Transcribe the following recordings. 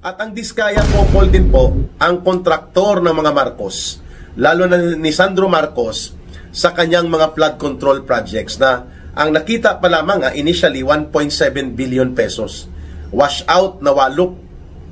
At ang Diskaya couple din po ang kontraktor ng mga Marcos, lalo na ni Sandro Marcos sa kanyang mga flood control projects na ang nakita pa lamang initially 1.7 billion pesos. Wash out na walok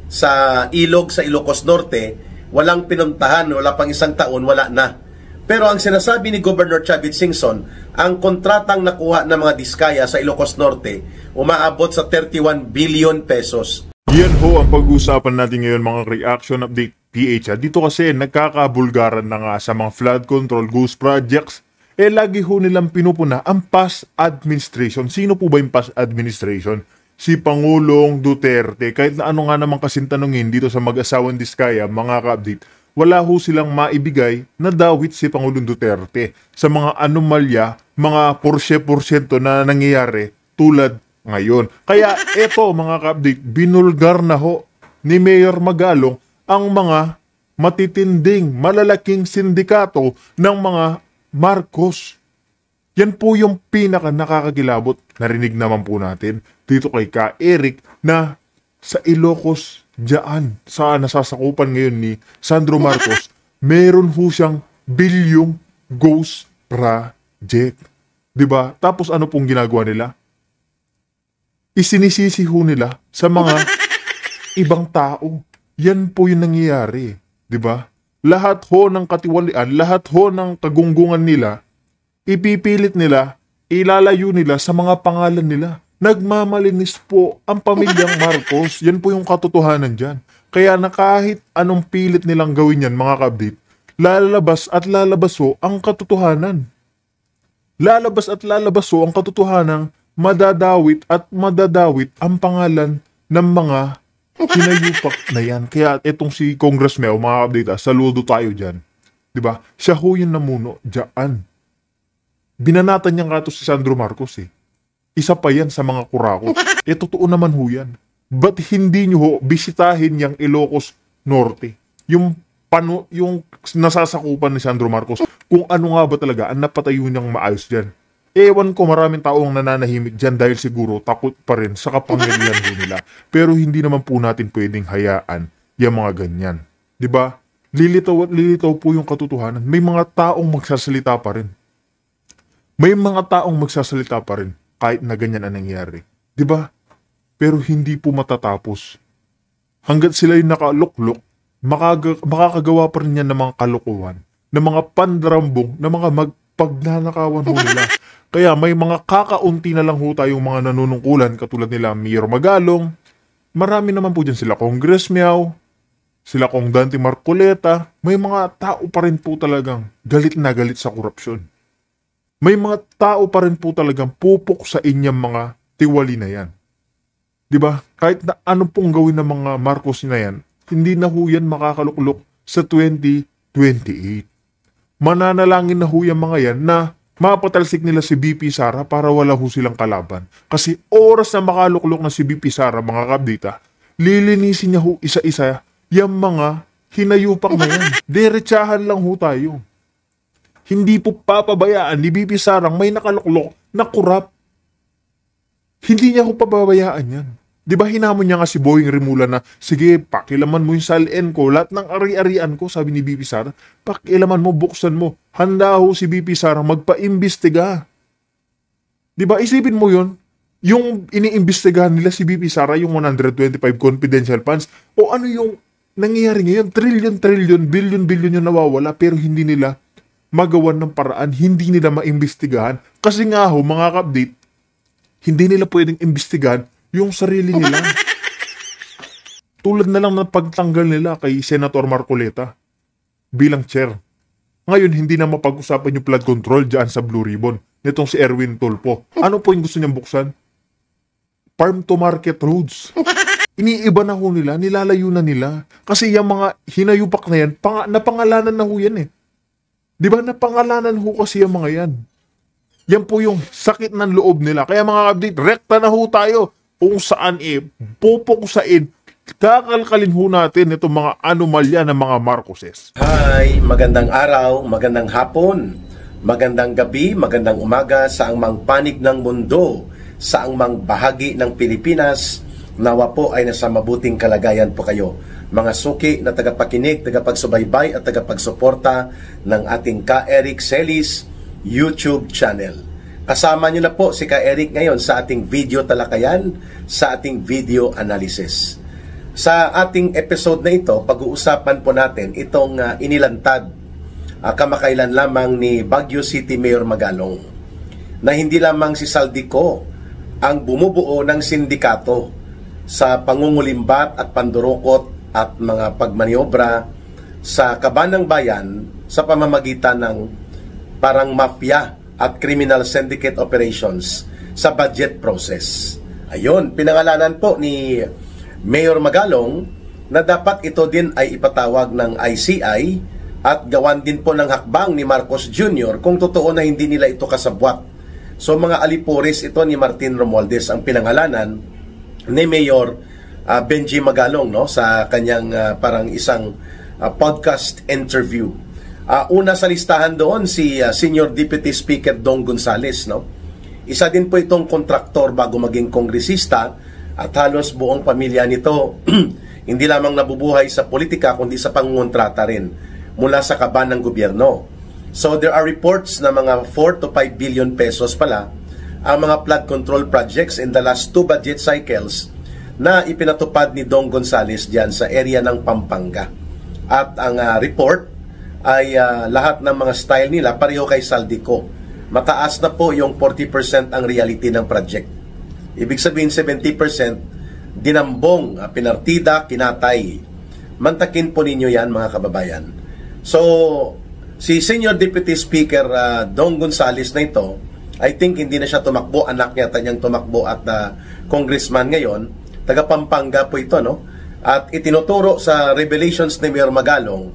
sa ilog sa Ilocos Norte, walang pinuntahan, wala pang isang taon, wala na. Pero ang sinasabi ni Governor Chavit Singson, ang kontratang nakuha ng mga Diskaya sa Ilocos Norte umaabot sa 31 billion pesos. Yan ho ang pag-uusapan natin ngayon mga reaction update PH. Dito kasi nagkakabulgaran na nga sa mga flood control ghost projects. Lagi ho nilang pinupuna ang past administration. Sino po ba yung past administration? Si Pangulong Duterte. Kahit na ano nga naman kasing tanungin dito sa mag-asawang Diskaya, mga ka-update, wala ho silang maibigay na dawit si Pangulong Duterte sa mga anomalya, mga porsyento na nangyayari tulad ngayon. Kaya eto mga ka-update, binulgar na ho ni Mayor Magalong ang mga matitinding, malalaking sindikato ng mga Marcos. Yan po yung pinaka nakakakilabot. Narinig naman po natin dito kay Ka Eric na sa Ilocos diyan sa nasasakupan ngayon ni Sandro Marcos, meron ho siyang bilyong ghost project. Diba? Tapos ano pong ginagawa nila? Isinisisi ho nila sa mga ibang tao. Yan po yung nangyayari. Diba? Lahat ho ng katiwalian, lahat ho ng kagunggungan nila, ipipilit nila, ilalayo nila sa mga pangalan nila. Nagmamalinis po ang pamilyang Marcos. Yan po yung katotohanan dyan. Kaya na kahit anong pilit nilang gawin yan, mga ka-update, lalabas at lalabas ho ang katotohanan. Lalabas at lalabas ho ang katotohanan, madadawit at madadawit ang pangalan ng mga hinayupak na yan. Kaya itong si Congress Mel, mga ka-update, saludo tayo dyan. Diba? Siya ho yung namuno dyan. Binanatan niya nga ito si Sandro Marcos eh. Isa pa yan sa mga kurako. Totoo naman ho yan. Ba't hindi nyo ho bisitahin yung Ilocos Norte? Yung nasasakupan ni Sandro Marcos. Kung ano nga ba talaga ang napatayo niyang maayos dyan. Ewan ko, maraming taong nananahimik dyan dahil siguro takot pa rin sa kapangyarihan ho nila. Pero hindi naman po natin pwedeng hayaan yung mga ganyan. Diba? Lilitaw at lilitaw po yung katotohanan. May mga taong magsasalita pa rin. May mga taong magsasalita pa rin kahit na ganyan ang nangyari. Diba? Pero hindi po matatapos. Hanggat sila yung nakaluklok, makakagawa pa rin yan ng mga kalukuhan, ng mga pandrambong, ng mga magpagnanakawan ho nila. Kaya may mga kakaunti na lang ho tayong mga nanunungkulan katulad nila Mayor Magalong. Marami naman po dyan sila Congress Miao, sila Kong Dante Marcoleta. May mga tao pa rin po talagang galit na galit sa korupsyon. May mga tao pa rin po talagang pupok sa inyong mga tiwali na yan. Diba? Kahit na ano pong gawin ng mga Marcos na yan, hindi na ho yan makakaluklok sa 2028. Mananalangin na ho yan mga yan na mapatalsik nila si BP Sara para wala ho silang kalaban. Kasi oras na makaluklok na si BP Sara, mga kabdita, lilinisin niya ho isa-isa yung mga hinayupak na yan. Diretsahan lang ho tayo. Hindi po papabayaan ni BP Sarang may nakaluklok na kurap. Hindi niya ho papabayaan yan. Di ba hinamon niya nga si Boying Rimula na, sige, pakilaman mo yung salin ko, lahat ng ari-arian ko, sabi ni BP Sara, pakilaman mo, buksan mo. Handa ho si BP Sarang magpa-imbestiga. Di ba, isipin mo yun, yung iniimbestigahan nila si BP Sara, yung 125 confidential funds, o ano yung nangyayari ngayon, trillion, billion yung nawawala, pero hindi nila magawan ng paraan, hindi nila maimbestigahan. Kasi nga ho, mga ka-update, hindi nila pwedeng imbestigahan yung sarili nila. Tulad na lang ng pagtanggal nila kay Senator Marcoleta bilang chair. Ngayon, hindi na mapag-usapan yung flood control dyan sa Blue Ribbon. Nitong si Erwin Tulfo. Ano po yung gusto niyang buksan? Farm to market roads. Iniiba na ho nila, nilalayo na nila. Kasi yung mga hinayupak na yan, napangalanan na ho yan eh. Di ba napangalanan ho kasi yung mga yan. Yan po yung sakit ng loob nila. Kaya mga update, rekta na ho tayo kung saan pupukusain, kakalkalin ho natin itong mga anomalya ng mga Marcoses. Hi, magandang araw, magandang hapon, magandang gabi, magandang umaga sa ang mang panig ng mundo, sa ang mang bahagi ng Pilipinas Nawa po ay nasa mabuting kalagayan po kayo. Mga suki na tagapakinig, tagapagsubaybay at tagapagsuporta ng ating Ka Eric Celis YouTube channel. Kasama niyo na po si Ka Eric ngayon sa ating video talakayan, sa ating video analysis. Sa ating episode na ito, pag-uusapan po natin itong inilantad kamakailan lamang ni Baguio City Mayor Magalong, na hindi lamang si Saldico ang bumubuo ng sindikato sa pangungulimbat at pandurukot at mga pagmaniobra sa kabanang bayan sa pamamagitan ng parang mafia at criminal syndicate operations sa budget process. Ayun, pinangalanan po ni Mayor Magalong na dapat ito din ay ipatawag ng ICI at gawan din po ng hakbang ni Marcos Jr. kung totoo na hindi nila ito kasabwat. So mga alipuris ito ni Martin Romualdez ang pinangalanan ni Mayor Benji Magalong, no, sa kanyang parang isang podcast interview. Una sa listahan doon si Senior Deputy Speaker Dong Gonzales, no. Isa din po itong kontraktor bago maging kongresista at halos buong pamilya nito hindi lamang nabubuhay sa politika kundi sa pangontrata rin mula sa kaban ng gobyerno. So there are reports na mga 4 to 5 billion pesos pala ang mga flood control projects in the last 2 budget cycles na ipinatupad ni Dong Gonzales diyan sa area ng Pampanga. At ang report ay lahat ng mga style nila pareho kay Saldico. Mataas na po yung 40% ang reality ng project. Ibig sabihin 70% dinambong, pinartida, kinatay. Mantakin po ninyo yan mga kababayan. So si Senior Deputy Speaker Dong Gonzales na ito, I think hindi na siya tumakbo, anak niya niyang tumakbo at congressman ngayon, taga Pampanga po ito, no? At itinuturo sa revelations ni Mayor Magalong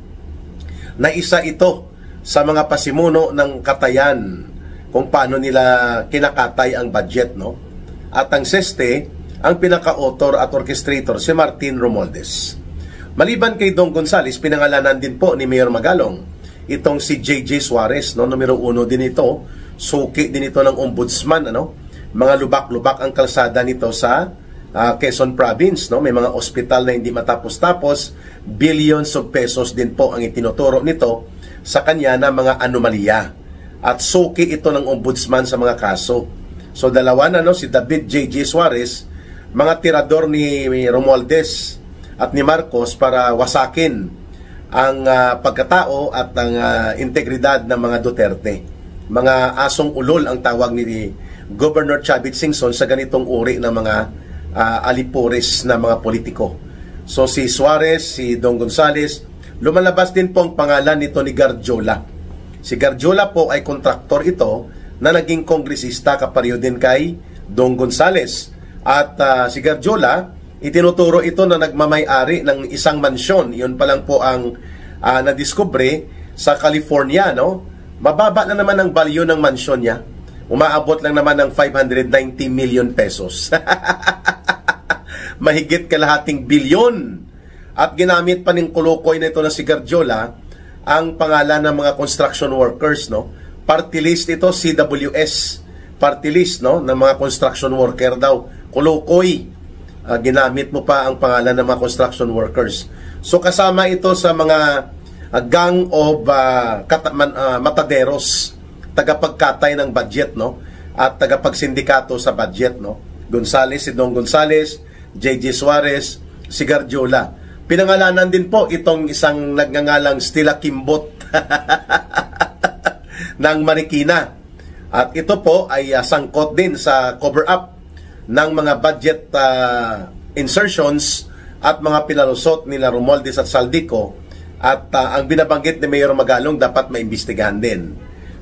na isa ito sa mga pasimuno ng katayan kung paano nila kinakatay ang budget, no? At ang seste, ang pinaka-author at orchestrator si Martin Romualdez. Maliban kay Dong Gonzales, pinangalanan din po ni Mayor Magalong itong si JJ Suarez, no? Numero 1 din ito. Suki din ito ng ombudsman, ano? Mga lubak-lubak ang kalsada nito sa Quezon Province, no? May mga ospital na hindi matapos-tapos, billions of pesos din po ang itinuturo nito sa kanya na mga anomalya. At suki ito ng ombudsman sa mga kaso. So dalawa na, no? Si David JJ Suarez, mga tirador ni Romualdez at ni Marcos para wasakin ang pagkatao at ang integridad ng mga Duterte. Mga asong ulol ang tawag ni Governor Chavit Singson sa ganitong uri ng mga alipuris na mga politiko. So si Suarez, si Dong Gonzales, lumalabas din po ang pangalan nito ni Garjola. Si Garjola po ay kontraktor ito na naging kongresista kapareho din kay Dong Gonzales. At si Garjola, itinuturo ito na nagmamay-ari ng isang mansyon. Iyon pa lang po ang nadiskubre sa California, no? Mababa na naman ang value ng mansyon niya. Umaabot lang naman ng 590 million pesos. Mahigit kalahating bilyon. At ginamit pa ng kulukoy na ito na si Garjola ang pangalan ng mga construction workers, no? Party list ito, CWS. Party list, no? Ng mga construction worker daw. Kulukoy. Ginamit mo pa ang pangalan ng mga construction workers. So kasama ito sa mga gang of mataderos, tagapagkatay ng budget, no? At tagapagsindikato sa budget, no? Gonzales, si Dong Gonzales, JJ Suarez, si Garjola. Pinangalanan din po itong isang nagngangalang Stella Kimbot ng Marikina. At ito po ay sangkot din sa cover-up ng mga budget insertions at mga pinalusot nila Romualdez at Saldico. At ang binabanggit ni Mayor Magalong dapat maimbestigahan din.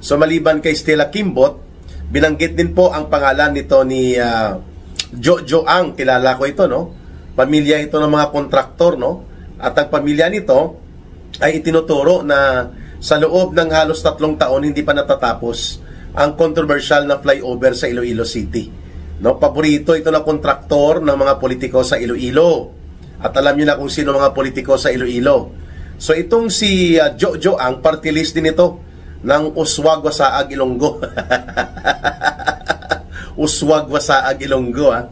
So maliban kay Stella Kimbot, binanggit din po ang pangalan nito ni Jojo Ang, kilala ko ito, no? Pamilya ito ng mga kontraktor, no? At ang pamilya nito ay itinuturo na sa loob ng halos 3 taon hindi pa natatapos ang controversial na flyover sa Iloilo City. No, paborito ito na kontraktor ng mga politiko sa Iloilo. At alam niyo na kung sino mga politiko sa Iloilo. So itong si Jojo Ang, party list din ito ng Uswag Wasaag Ilonggo. Uswag Wasaag Ilonggo, ha?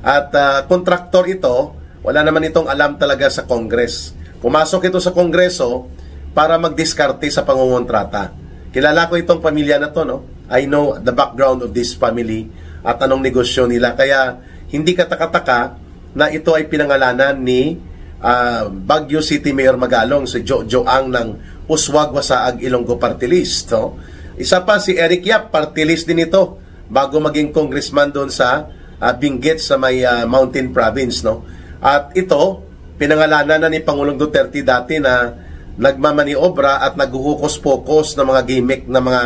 At kontraktor ito, wala naman itong alam talaga sa Congress. Pumasok ito sa Kongreso para magdiskarte sa pangungontrata. Kilala ko itong pamilya na to, no? I know the background of this family at anong negosyo nila. Kaya hindi katakataka na ito ay pinangalanan ni Baguio City Mayor Magalong, si Jo Ang ng Uswag Wasaag Ilonggo Party List. No? Isa pa si Eric Yap, party list din ito bago maging congressman doon sa Benguet sa may Mountain Province. No? At ito, pinangalanan na ni Pangulong Duterte dati na nagmamaniobra at naghuhukos-pokos ng mga gimmick na mga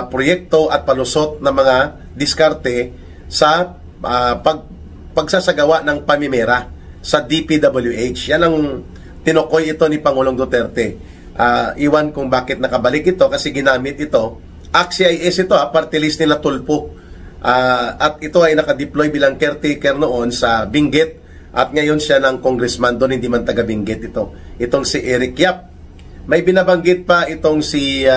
proyekto at palusot na mga diskarte sa pagsasagawa ng pamimera sa DPWH. Yan ang tinukoy ito ni Pangulong Duterte. Iwan kung bakit nakabalik ito kasi ginamit ito. AXIS ito, party list nila Tulpo. At ito ay nakadeploy bilang caretaker noon sa Benguet at ngayon siya ng congressman doon, hindi man taga Benguet ito. Itong si Eric Yap. May binabanggit pa itong si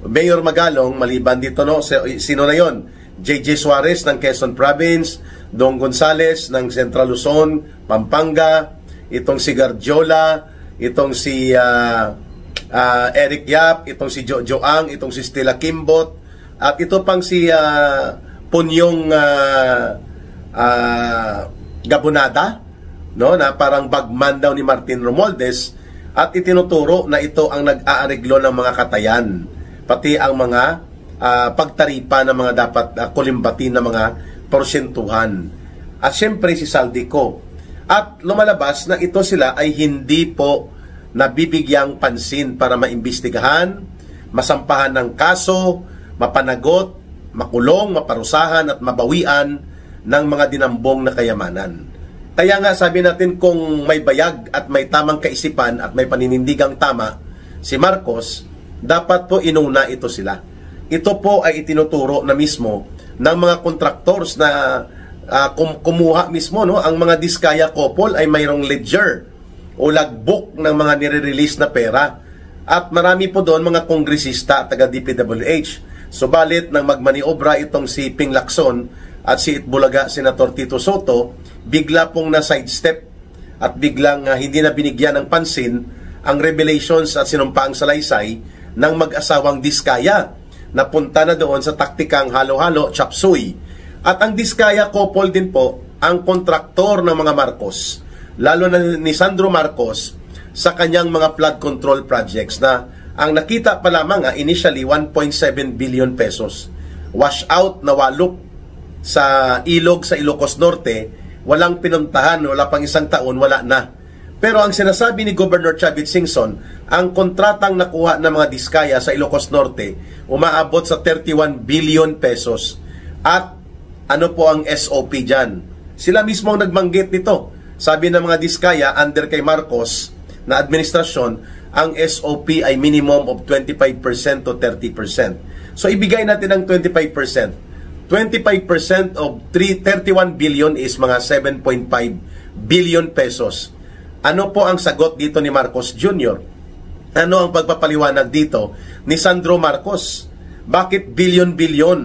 Mayor Magalong, maliban dito, no? Sino na yon? JJ Suarez ng Quezon Province, Dong Gonzales ng Central Luzon, Pampanga, itong si Garjola, itong si Eric Yap, itong si Jo Ang, itong si Stella Kimbot, at ito pang si Punyong Gabonada, no, na parang bagman daw ni Martin Romualdez, at itinuturo na ito ang nag-aareglo ng mga katayan, pati ang mga pagtaripa ng mga dapat kulimbatin na mga porsyentuhan. At syempre si Saldico. At lumalabas na ito sila ay hindi po nabibigyang pansin para maimbestigahan, masampahan ng kaso, mapanagot, makulong, maparusahan at mabawian ng mga dinambong na kayamanan. Kaya nga sabi natin, kung may bayag at may tamang kaisipan at may paninindigang tama si Marcos, dapat po inuna ito sila. Ito po ay itinuturo na mismo ng mga contractors na kumuha mismo, no? Ang mga Diskaya couple ay mayroong ledger o logbook ng mga nire-release na pera. At marami po doon mga kongresista taga DPWH. Subalit nang magmaniobra itong si Ping Lacson at si Itbulaga Senator Tito Soto, bigla pong na sidestep at biglang hindi na binigyan ng pansin ang revelations at sinumpaang salaysay ng mag-asawang Diskaya na punta na doon sa taktikang halo-halo, chapsuy. At ang Diskaya couple din po ang kontraktor ng mga Marcos, lalo na ni Sandro Marcos, sa kanyang mga flood control projects na ang nakita pa lamang initially 1.7 billion pesos. Wash out na walok sa ilog sa Ilocos Norte, walang pinuntahan, wala pang isang taon, wala na. Pero ang sinasabi ni Governor Chavit Singson, ang kontratang nakuha ng mga Diskaya sa Ilocos Norte umaabot sa 31 billion pesos. At ano po ang SOP dyan? Sila mismo ang nagbanggit nito. Sabi ng mga Diskaya, under kay Marcos na administrasyon, ang SOP ay minimum of 25% to 30%. So ibigay natin ang 25%. 25% of 31 billion is mga 7.5 billion pesos. Ano po ang sagot dito ni Marcos Jr.? Ano ang pagpapaliwanag dito ni Sandro Marcos? Bakit bilyon-bilyon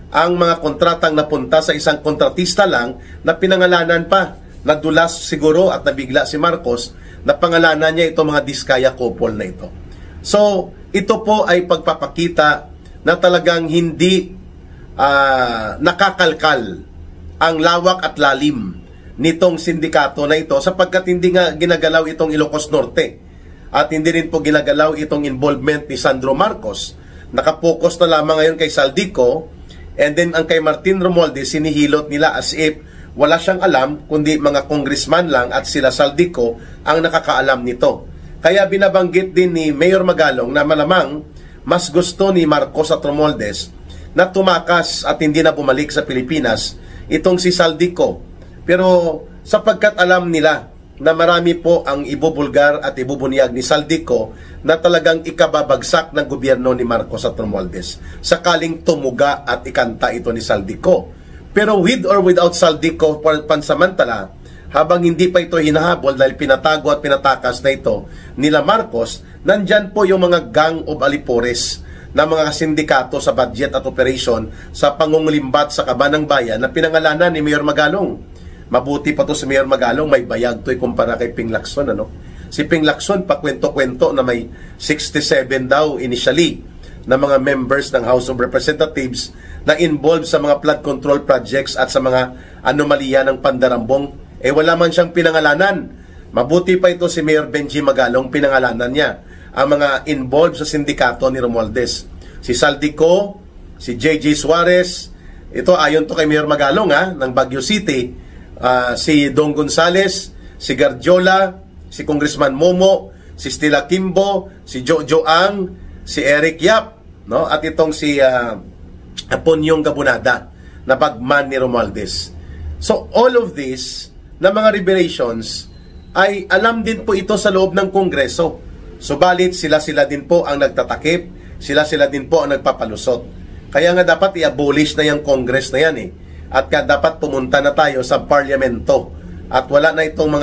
ang mga kontratang napunta sa isang kontratista lang na pinangalanan pa? Nadulas siguro at nabigla si Marcos na pangalanan niya itong mga Diskaya couple na ito. So, ito po ay pagpapakita na talagang hindi nakakalkal ang lawak at lalim nitong sindikato na ito sapagkat hindi nga ginagalaw itong Ilocos Norte at hindi rin po ginagalaw itong involvement ni Sandro Marcos. Nakapokus na lamang ngayon kay Saldico, and then ang kay Martin Romualdez sinihilot nila as if wala siyang alam kundi mga congressman lang at sila Saldico ang nakakaalam nito. Kaya binabanggit din ni Mayor Magalong na malamang mas gusto ni Marcos at Romualdez na tumakas at hindi na bumalik sa Pilipinas itong si Saldico. Pero sapagkat alam nila na marami po ang ibubulgar at ibubunyag ni Saldico na talagang ikababagsak ng gobyerno ni Marcos at Romualdez sakaling tumuga at ikanta ito ni Saldico. Pero with or without Saldico pansamantala, habang hindi pa ito hinahabol dahil pinatago at pinatakas na ito nila Marcos, nandyan po yung mga gang of alipores na mga sindikato sa budget at operation sa pangungulimbat sa kaban ng bayan na pinangalanan ni Mayor Magalong. Mabuti pa to si Mayor Magalong, may bayag to kumpara kay Ping Lacson, ano? Si Ping Lacson, pakwento-kwento na may 67 daw initially na mga members ng House of Representatives na involved sa mga flood control projects at sa mga anomalya ng pandarambong. Wala man siyang pinangalanan. Mabuti pa ito si Mayor Benji Magalong, pinangalanan niya ang mga involved sa sindikato ni Romualdez. Si Saldico, si JJ Suarez, ito ayon to kay Mayor Magalong ng Baguio City, si Dong Gonzales, si Garjola, si Congressman Momo, si Stella Kimbo, si Jojo Ang, si Eric Yap, no? At itong si Aponyong Gabunada na bagman ni Romualdez. So all of this na mga revelations ay alam din po ito sa loob ng Kongreso. Subalit sila din po ang nagtatakip, sila din po ang nagpapalusot. Kaya nga dapat i-abolish na yung Congress na yan At dapat pumunta na tayo sa parlamento. At wala na itong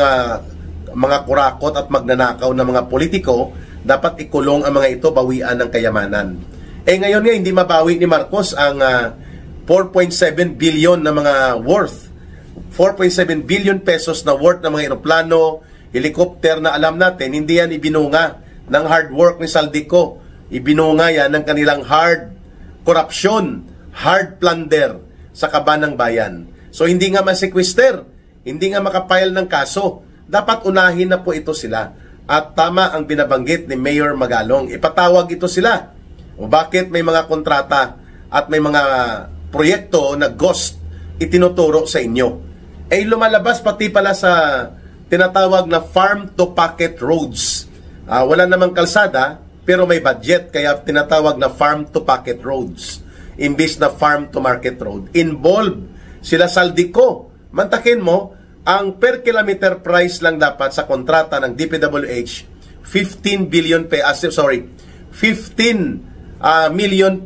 mga kurakot at magnanakaw na mga politiko, dapat ikulong ang mga ito, bawian ng kayamanan. Ngayon nga, hindi mabawi ni Marcos ang 4.7 billion na mga worth. 4.7 billion pesos na worth ng mga eroplano, helicopter na alam natin, hindi yan ibinunga ng hard work ni Saldico. Ibinunga yan ng kanilang hard corruption, hard plunder sa kaban ng bayan. So hindi nga masequester, hindi nga makapile ng kaso. Dapat unahin na po ito sila. At tama ang binabanggit ni Mayor Magalong, ipatawag ito sila. O bakit may mga kontrata at may mga proyekto na ghost itinuturo sa inyo? Lumalabas pati pala sa tinatawag na farm to pocket roads. Wala namang kalsada, pero may budget, kaya tinatawag na farm to pocket roads imbis na farm to market road. Involved sila Saldico. Mantakin mo, ang per kilometer price lang dapat sa kontrata ng DPWH 15 million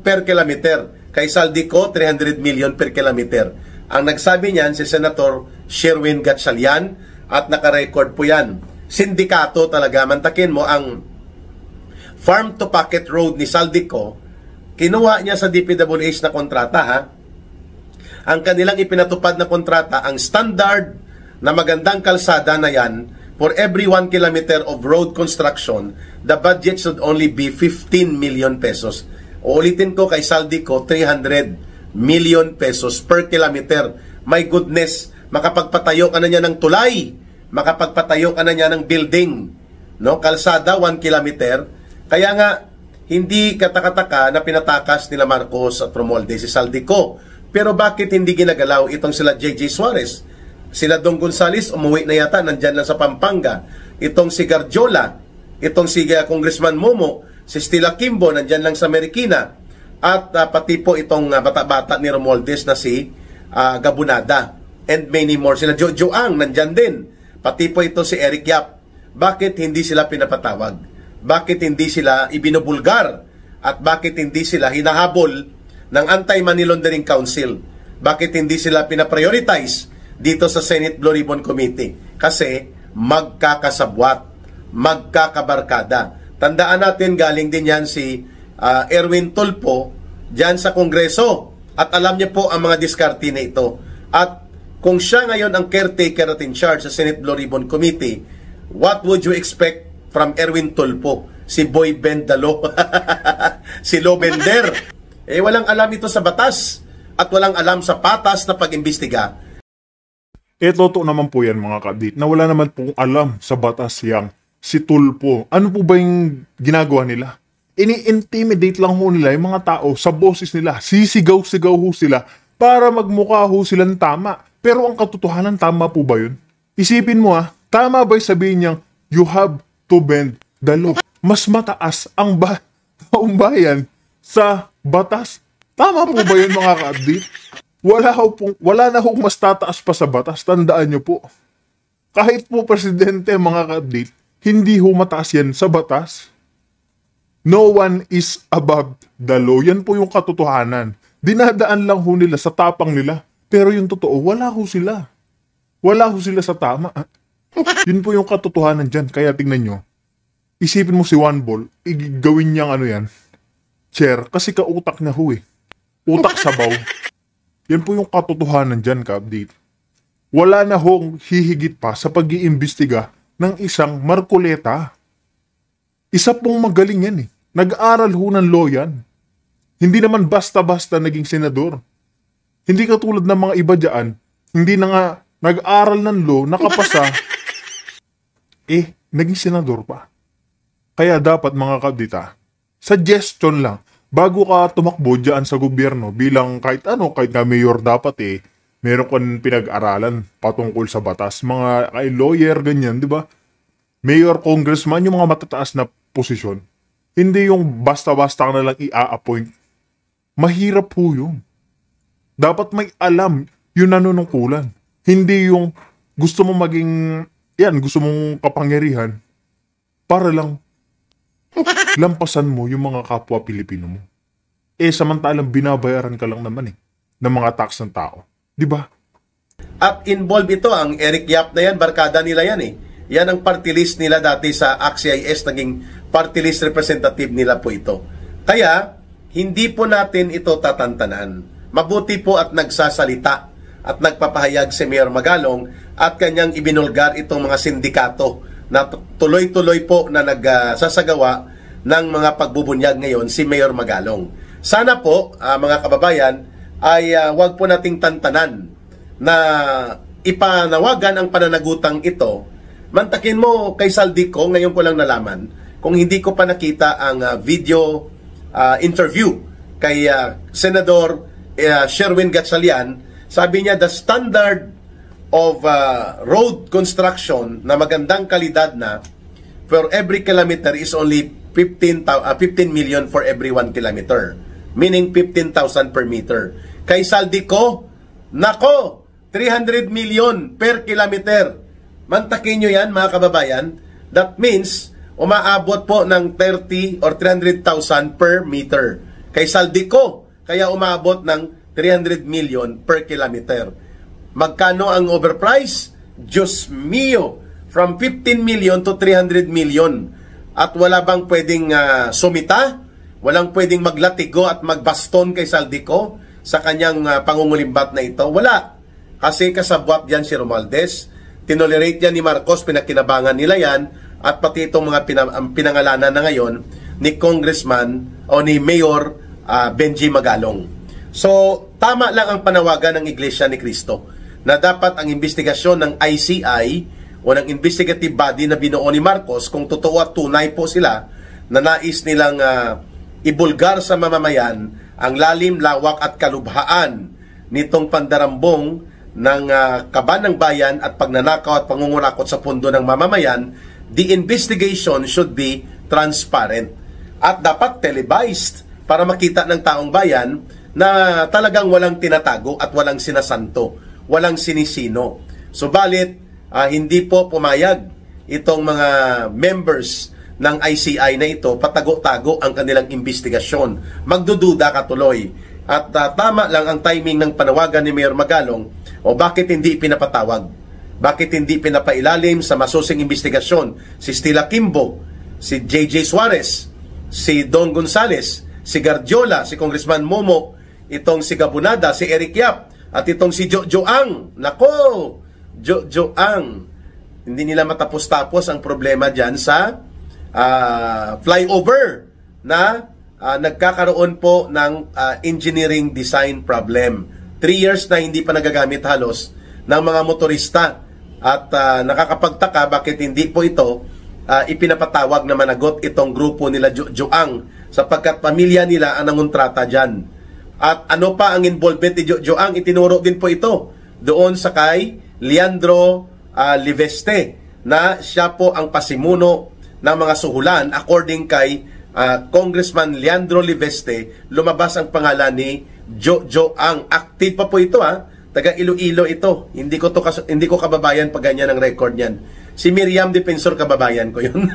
per kilometer. Kay Saldico 300 million per kilometer. Ang nagsabi niyan si Senator Sherwin Gatchalian at naka-record po yan. Sindikato talaga. Mantakin mo ang farm to pocket road ni Saldico, kinuha niya sa DPWH na kontrata Ang kanilang ipinatupad na kontrata, ang standard na magandang kalsada na yan, for every 1 kilometer of road construction, the budget should only be 15 million pesos. Uulitin ko kay Saldico, 300 million pesos per kilometer. My goodness, makapagpatayo ka na niya ng tulay, makapagpatayo ka na niya ng building, no? Kalsada 1 kilometer. Kaya nga hindi katakataka na pinatakas nila Marcos at Romualdez si Saldico. Pero bakit hindi ginagalaw itong sila JJ Suarez? Sila Dong Gonzales, umuwi na yata, nandyan lang sa Pampanga. Itong si Garjola, itong si Congressman Momo, si Stella Kimbo, nandyan lang sa Marikina. At pati po itong bata-bata ni Romualdez na si Gabunada. And many more. Sila Jojo Ang, nandyan din. Pati po ito si Eric Yap. Bakit hindi sila pinapatawag? Bakit hindi sila ibinubulgar? At bakit hindi sila hinahabol ng Anti-Money Laundering Council? Bakit hindi sila pinaprioritize dito sa Senate Blue Ribbon Committee? Kasi magkakasabwat, magkakabarkada. Tandaan natin, galing din yan si Erwin Tulfo dyan sa Kongreso. At alam niya po ang mga diskarte na ito. At kung siya ngayon ang caretaker at in charge sa Senate Blue Ribbon Committee, what would you expect from Erwin Tulfo? Si Boy Bendalo, si Lobender. Walang alam ito sa batas at walang alam sa patas na pag-imbestiga. Totoo naman po yan mga kabit, na wala naman pong alam sa batas yang si Tulfo. Ano po ba yung ginagawa nila? Ini-intimidate lang ho nila yung mga tao sa boses nila. Sisigaw-sigaw ho sila para magmukha ho silang tama. Pero ang katotohanan, tama po ba yun? Isipin mo tama ba sabihin niyang you have to bend the law? Mas mataas ang taong bayan sa batas. Tama po ba yun mga ka-update? Wala na hong mas tataas pa sa batas. Tandaan nyo po. Kahit po presidente mga ka-update, hindi ho mataas yan sa batas. No one is above the law. Yan po yung katotohanan. Dinadaan lang ho nila sa tapang nila. Pero yung totoo, wala ho sila. Wala ho sila sa tama. Yun po yung katotohanan dyan. Kaya tingnan nyo. Isipin mo si One Ball, gawin niyang chair. Kasi kautak na ho Utak sabaw. Yan po yung katotohanan dyan, ka-update. Wala na hong hihigit pa sa pag-iimbestiga ng isang Marcoleta. Isa pong magaling yan eh. Nag-aral ho ng law yan. Hindi naman basta-basta naging senador. Hindi katulad ng mga iba dyan, hindi na nga nag-aral ng law, nakapasa, naging senador pa. Kaya dapat mga kabdita, suggestion lang, bago ka tumakbo dyan sa gobyerno bilang kahit ano, kahit na mayor dapat meron kang pinag-aralan patungkol sa batas. Mga kay lawyer, ganyan, di ba? Mayor, congressman, yung mga matataas na posisyon. Hindi yung basta-basta ka na lang i-appoint. Mahirap po yun. Dapat may alam yung nanunungkulan. Hindi yung gusto mong maging, gusto mong kapangyarihan para lang lampasan mo yung mga kapwa Pilipino mo. Samantalang binabayaran ka lang naman ng mga tax ng tao. Di ba? At involved ito, ang Eric Yap na yan, barkada nila yan Yan ang party list nila dati sa ACT-CIS, naging party list representative nila po ito. Kaya, hindi po natin ito tatantanan. Mabuti po at nagsasalita at nagpapahayag si Mayor Magalong at kanyang ibinulgar itong mga sindikato na tuloy-tuloy po na nagsasagawa ng mga pagbubunyag ngayon si Mayor Magalong. Sana po, mga kababayan, ay wag po nating tantanan na ipanawagan ang pananagutang ito. Mantakin mo kay Saldico, ngayon ko lang nalaman, kung hindi ko pa nakita ang video interview kay Senador Sherwin Gatchalian. Sabi niya, the standard of road construction na magandang kalidad na for every kilometer is only 15 million for every 1 kilometer. Meaning 15,000 per meter. Kay Saldico, nako, 300 million per kilometer. Mantakin nyo yan, mga kababayan. That means, umaabot po ng 30 or 300,000 per meter. Kay Saldico, kaya umaabot ng 300 million per kilometer. Magkano ang overprice? Diyos mio, from 15 million to 300 million. At wala bang pwedeng sumita? Walang pwedeng maglatigo at magbaston kay Saldico sa kanyang pangungulimbat na ito? Wala. Kasi kasabwat yan si Romualdez. Tinolerate yan ni Marcos, pinakinabangan nila yan, at pati itong mga pinangalanan na ngayon ni Congressman o ni Mayor Benji Magalong. So, tama lang ang panawagan ng Iglesia ni Cristo na dapat ang investigasyon ng ICI o ng investigative body na binuo ni Marcos, kung totoo at tunay po sila na nais nilang ibulgar sa mamamayan ang lalim, lawak at kalubhaan nitong pandarambong ng kaban ng bayan at pagnanakaw at pangungurakot sa pundo ng mamamayan, the investigation should be transparent at dapat televised para makita ng taong bayan na talagang walang tinatago at walang sinasanto, walang sinisino. Subalit, hindi po pumayag itong mga members ng ICI na ito, patago-tago ang kanilang investigasyon. Magdududa ka tuloy. At tama lang ang timing ng panawagan ni Mayor Magalong. O bakit hindi pinapatawag? Bakit hindi pinapailalim sa masusing investigasyon si Stella Kimbo, si JJ Suarez, si Don Gonzales, si Gardiola, si Congressman Momo, itong si Gabunada, si Eric Yap, at itong si Jojo Ang. Nako! Jojo Ang. Hindi nila matapos-tapos ang problema dyan sa flyover na nagkakaroon po ng engineering design problem. 3 years na hindi pa nagagamit halos ng mga motorista. At nakakapagtaka bakit hindi po ito ipinapatawag na managot itong grupo nila Jojo Ang, sapagkat pamilya nila ang nangontrata dyan. At ano pa ang involvement ni Jojo Ang? Itinuro din po ito doon sa kay Leandro Liveste, na siya po ang pasimuno ng mga suhulan. According kay Congressman Leandro Liveste, lumabas ang pangalan ni Jojo Ang. Active pa po ito taga Iloilo ito. Hindi ko kababayan pag ganyan ang record niyan. Si Miriam Defensor, kababayan ko yun.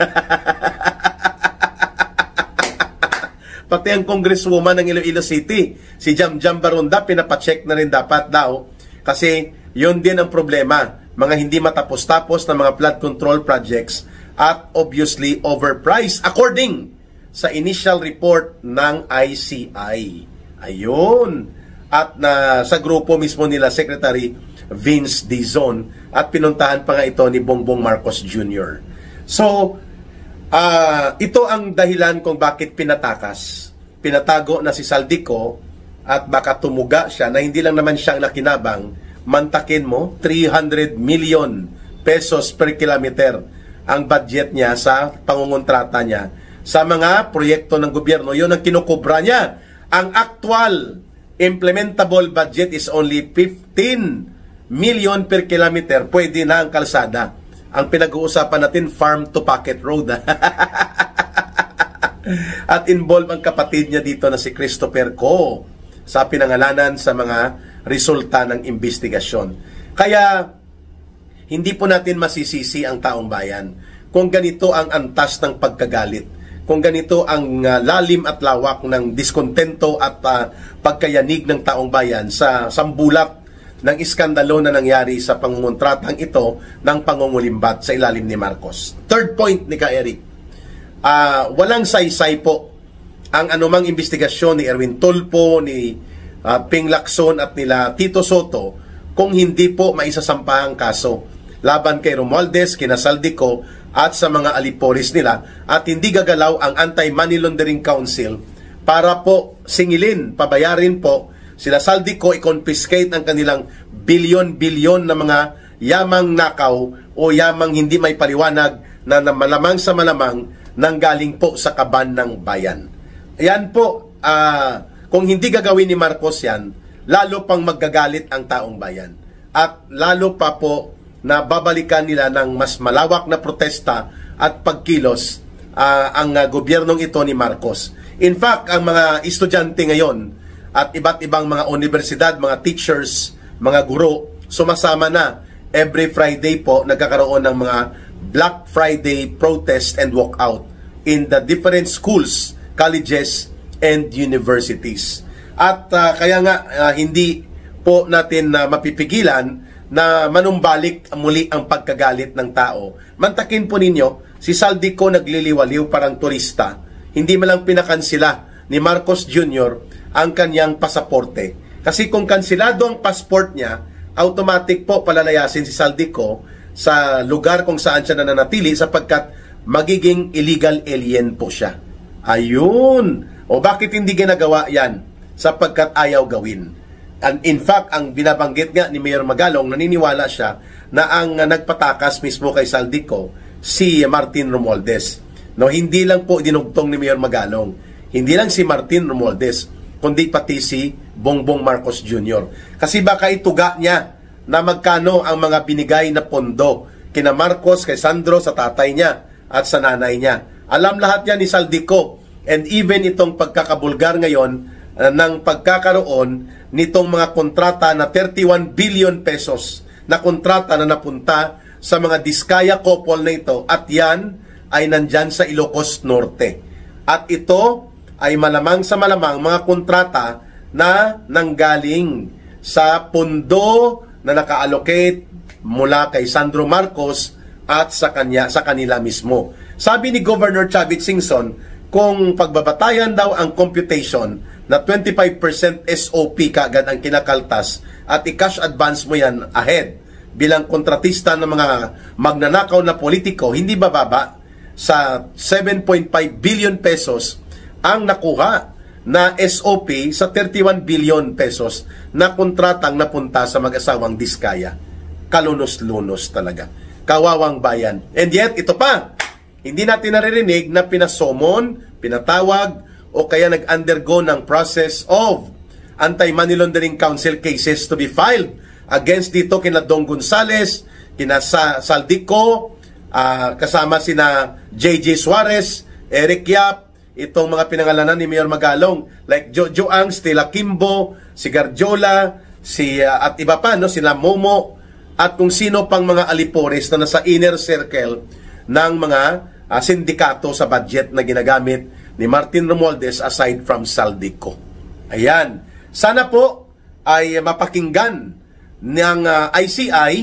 Pati ang congresswoman ng Iloilo City, si Jamjam Barunda, pinapacheck na rin dapat daw. Kasi yun din ang problema. Mga hindi matapos-tapos na mga flood control projects at obviously overpriced according sa initial report ng ICI. Ayun. at sa grupo mismo nila Secretary Vince Dizon, at pinuntahan pa nga ito ni Bongbong Marcos Jr. So, ito ang dahilan kung bakit pinatago na si Saldico, at baka tumuga siya na hindi lang naman siya ang nakinabang. Mantakin mo, 300 million pesos per kilometer ang budget niya sa pangungontrata niya sa mga proyekto ng gobyerno. Yun ang kinukubra niya. Ang actual implementable budget is only 15 million per kilometer. Pwede na ang kalsada. Ang pinag-uusapan natin, farm to pocket road. At involve ang kapatid niya dito na si Christopher Ko sa pinangalanan sa mga resulta ng investigasyon. Kaya hindi po natin masisisi ang taong bayan kung ganito ang antas ng pagkagalit, kung ganito ang lalim at lawak ng diskontento at pagkayanig ng taong bayan sa sambulat ng iskandalo na nangyari sa pangungontratang ito ng pangungulimbat sa ilalim ni Marcos. Third point ni Eric, walang saysay po ang anumang investigasyon ni Erwin Tulfo, ni Ping Lacson at nila Tito Soto kung hindi po maisasampa ang kaso laban kay Romualdez, kina Saldico at sa mga aliporis nila, at hindi gagalaw ang Anti-Money Laundering Council para po singilin, pabayarin po sila Saldico, i-confiscate ang kanilang bilyon-bilyon na mga yamang nakaw o yamang hindi may paliwanag na malamang sa malamang nanggaling po sa kaban ng bayan. Yan po, kung hindi gagawin ni Marcos yan, lalo pang maggagalit ang taong bayan. At lalo pa po na babalikan nila ng mas malawak na protesta at pagkilos ang gobyernong ito ni Marcos. In fact, ang mga estudyante ngayon at iba't ibang mga universidad, mga teachers, mga guro, sumasama na. Every Friday po, nagkakaroon ng mga Black Friday protest and walkout in the different schools, colleges, and universities. At kaya nga, hindi po natin mapipigilan na manumbalik muli ang pagkagalit ng tao. Mantakin po ninyo, si Saldico nagliliwaliw parang turista. Hindi man lang pinakansila ni Marcos Jr. ang kanyang pasaporte. Kasi kung kansilado ang passport niya, automatic po palalayasin si Saldico sa lugar kung saan siya nananatili sapagkat magiging illegal alien po siya. Ayun! O bakit hindi ginagawa yan? Sapagkat ayaw gawin. And in fact, ang binabanggit nga ni Mayor Magalong, naniniwala siya na ang nagpatakas mismo kay Saldico, si Martin Romualdez. No, hindi lang po dinugtong ni Mayor Magalong. Hindi lang si Martin Romualdez, kundi pati si Bongbong Marcos Jr. Kasi baka ituga niya na magkano ang mga binigay na pondo kina Marcos, kay Sandro, sa tatay niya at sa nanay niya. Alam lahat yan ni Saldico. And even itong pagkakabulgar ngayon ng pagkakaroon nitong mga kontrata na 31 billion pesos na kontrata na napunta sa mga Diskaya couple na ito, at yan ay nandyan sa Ilocos Norte. At ito ay malamang sa malamang mga kontrata na nanggaling sa pondo na naka-allocate mula kay Sandro Marcos at sa kanila mismo. Sabi ni Governor Chavit Singson, kung pagbabatayan daw ang computation na 25% SOP kagad ang kinakaltas at i-cash advance mo yan ahead bilang kontratista ng mga magnanakaw na politiko, hindi bababa sa 7.5 billion pesos ang nakuha na SOP sa 31 billion pesos na kontratang napunta sa mag-asawang Diskaya. Kalunos-lunos talaga. Kawawang bayan. And yet, ito pa, hindi natin naririnig na pinasomon, pinatawag, o kaya nag-undergo ng process of Anti-Money Laundering Council cases to be filed against dito kina Dong Gonzales, kina Saldico, kasama sina JJ Suarez, Eric Yap, itong mga pinangalanan ni Mayor Magalong, like Jojo Ang, Stella Kimbo, si Garjola, at iba pa, no, sila Momo, at kung sino pang mga alipores na nasa inner circle ng mga sindikato sa budget na ginagamit ni Martin Romualdez aside from Saldico. Ayan. Sana po ay mapakinggan ng ICI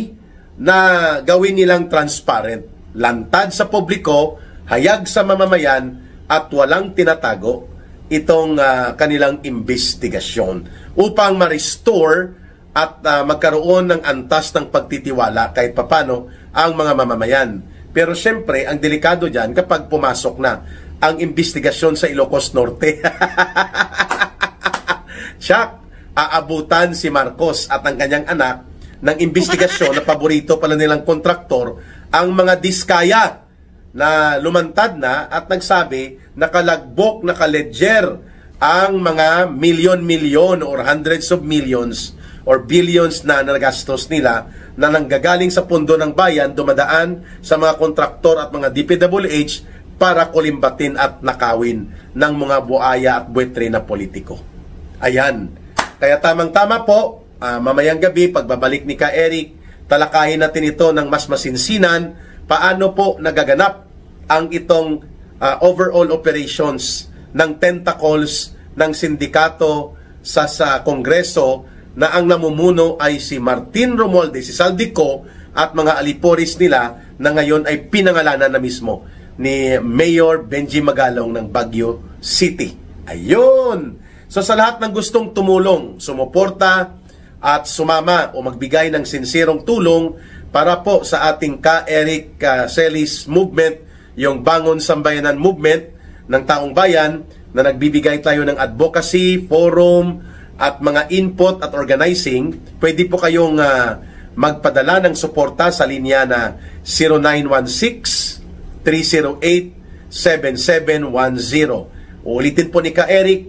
na gawin nilang transparent. Lantad sa publiko, hayag sa mamamayan, at walang tinatago. itong kanilang investigasyon upang ma-restore at magkaroon ng antas ng pagtitiwala kahit papano ang mga mamamayan. Pero syempre, ang delikado dyan kapag pumasok na ang investigasyon sa Ilocos Norte. Siyak, aabutan si Marcos at ang kanyang anak ng investigasyon na paborito pala nilang kontraktor, ang mga diskaya na lumantad na at nagsabi nakalagbok, nakaledger ang mga milyon-milyon or hundreds of millions or billions na nagastos nila na nanggagaling sa pundo ng bayan, dumadaan sa mga kontraktor at mga DPWH para kulimbatin at nakawin ng mga buaya at buwetre na politiko. Ayan. Kaya tamang-tama po, mamayang gabi, pagbabalik ni Ka Eric, talakayin natin ito ng mas masinsinan, paano po nagaganap ang itong overall operations ng tentacles ng sindikato sa Kongreso na ang namumuno ay si Martin Romualdez, si Saldico at mga aliporis nila na ngayon ay pinangalanan na mismo ni Mayor Benji Magalong ng Baguio City. Ayun! So sa lahat ng gustong tumulong, sumuporta at sumama o magbigay ng sincere tulong para po sa ating Ka Eric Celis movement, yung Bangon Sambayanan movement ng taong bayan na nagbibigay tayo ng advocacy, forum at mga input at organizing, pwede po kayong magpadala ng suporta sa linya na 0916-308-7710. Ulitin po ni Ka Eric,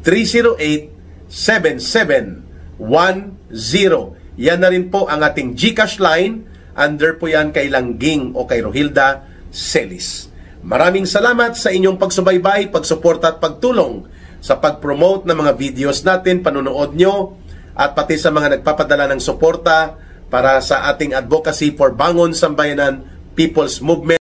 0916-308-7710. Yan na rin po ang ating GCash line. Under po yan kay Langging o kay Rohilda Celis. Maraming salamat sa inyong pagsubaybay, pagsuporta at pagtulong sa pag-promote ng mga videos natin, panunood nyo, at pati sa mga nagpapadala ng suporta para sa ating advocacy for Bangon Sambayanan People's Movement.